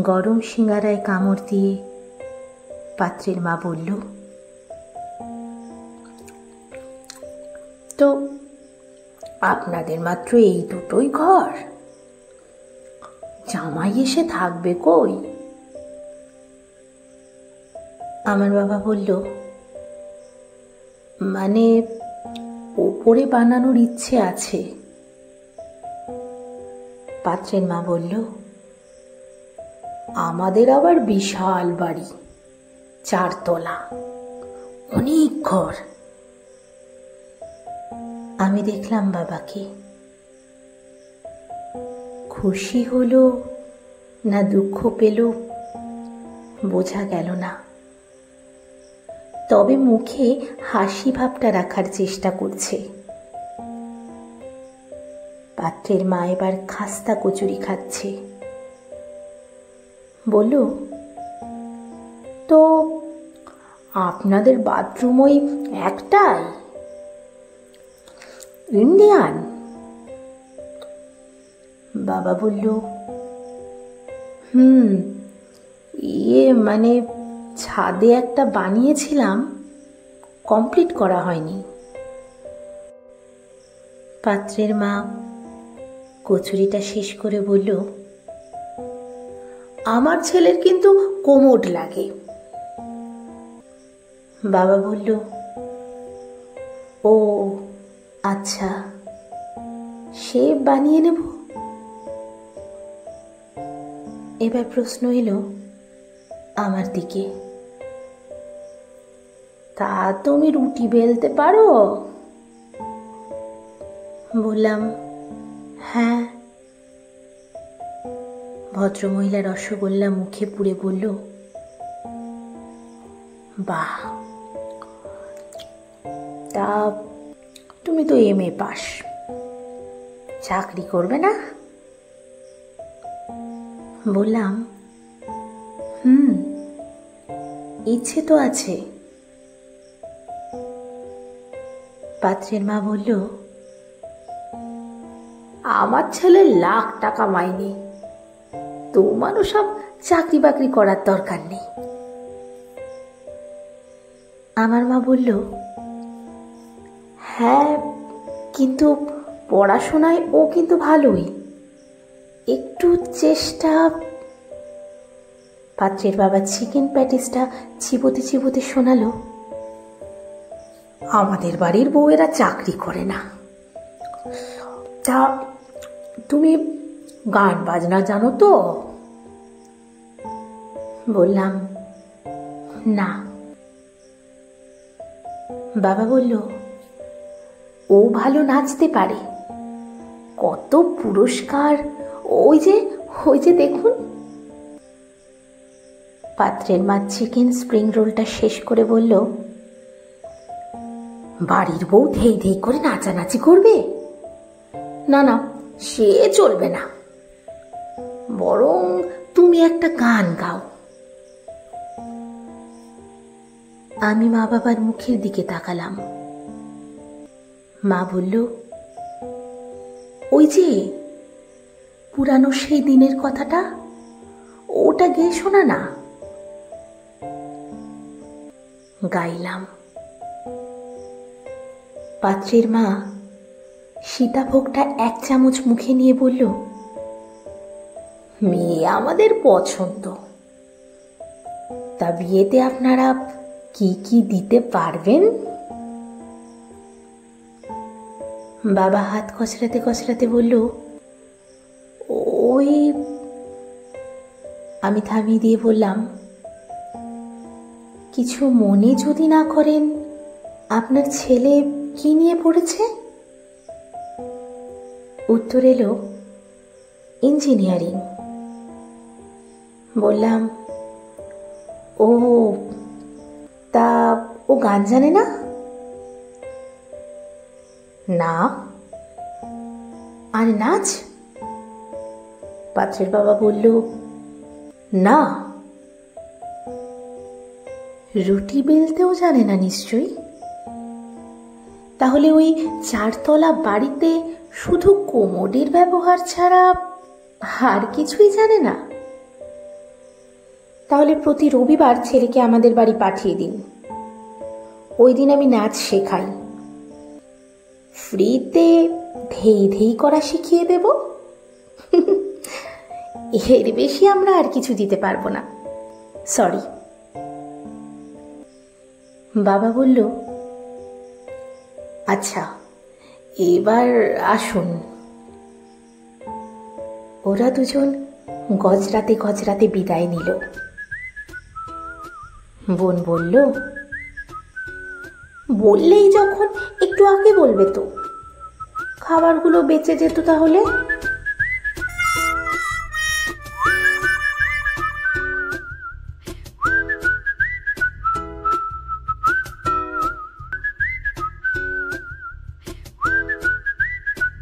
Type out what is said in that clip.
গরম সিঙ্গারায় কামড় দিয়ে পাত্রের মা বলল, তো আপনাদের মাত্র এই দুটোই ঘর? জামাই এসে থাকবে কই? আমার বাবা বলল, মানে ওপরে বানানোর ইচ্ছে আছে। পাত্রের মা বলল, আমাদের আবার বিশাল বাড়ি, 4 তলা, অনেক ঘর। আমি দেখলাম বাবাকে। খুশি হলো না দুঃখ পেল বোঝা গেল না, তবে মুখে হাসি ভাবটা রাখার চেষ্টা করছে। পাত্রের মা এবার খাস্তা কচুরি খাচ্ছে। বলল, তো আপনাদের বাথরুম ওই একটাই, ইন্ডিয়ান? বাবা বলল, মানে ছাদে একটা বানিয়েছিলাম, কমপ্লিট করা হয়নি। পাত্রের মা কচুরিটা শেষ করে বলল, আমার ছেলের কিন্তু কোমোড লাগে। বাবা বলল, ও আচ্ছা, সে বানিয়ে নেব। এবার প্রশ্ন এলো আমার দিকে, তা তুমি রুটি বেলতে পারো? বললাম, হ্যাঁ। ভদ্রমহিলা রসগোল্লা মুখে পুরে বলল, বাহ, তা তুমি তো MA পাস, চাকরি করবে না? বললাম, ইচ্ছে তো আছে। পাত্রের মা বলল, আমার ছেলে লাখ টাকা মাইনে, তোমারও সব চাকরি বাকরি করার দরকার নেই। আমার মা বলল, হ্যাঁ, কিন্তু পড়াশোনায় ও কিন্তু ভালোই, একটু চেষ্টা। পাত্রের বাবা চিকেন প্যাটিসটা চিবোতে চিবোতে শোনালো, আমাদের বাড়ির বউয়েরা চাকরি করে না। তা তুমি গান বাজনা জানো তো? বললাম, না। বাবা বলল, ও ভালো নাচতে পারে, কত পুরস্কার, ওই যে দেখুন। পাত্রের মা চিকেন স্প্রিং রোলটা শেষ করে বলল, বাড়ির বউ ধেই ধেই করে নাচানাচি করবে? না না, সে চলবে না, বরং তুমি একটা গান গাও। আমি মা বাবার মুখের দিকে তাকালাম। মা বলল, ওই যে পুরানো সেই দিনের কথাটা, ওটা গেয়ে শোনা না। গাইলাম। পাত্রের মা সীতাভোগটা 1 চামচ মুখে নিয়ে বলল, মেয়ে আমাদের পছন্দ, তা বিয়েতে আপনারা কি কি দিতে পারবেন? বাবা হাত কচলাতে কচলাতে বলল, ওই। আমি থামিয়ে দিয়ে বললাম, কিছু মনে যদি না করেন, আপনার ছেলে কি নিয়ে পড়েছে? উত্তর এলো, ইঞ্জিনিয়ারিং। বললাম, ও, তা ও গান জানে না? না। আর নাচ? পাত্রের বাবা বলল, না। রুটি বেলতেও জানে না নিশ্চয়ই? তাহলে ওই 4তলা বাড়িতে শুধু কোমোডের ব্যবহার ছাড়া আর কিছুই জানে না? তাহলে প্রতি রবিবার ছেলেকে আমাদের বাড়ি পাঠিয়ে দিন। ওই দিন আমি নাচ শেখাই, ফ্রিতে ধেই ধেই করা শিখিয়ে দেব। এর বেশি আমরা আর কিছু দিতে পারবো না, সরি। বাবা বলল, আচ্ছা এবার আসুন। ওরা দুজন গজরাতে গজরাতে বিদায় নিল। বোন বলল, বললেই যখন একটু আগে বলবে তো, খাবারগুলো বেঁচে যেত তাহলে।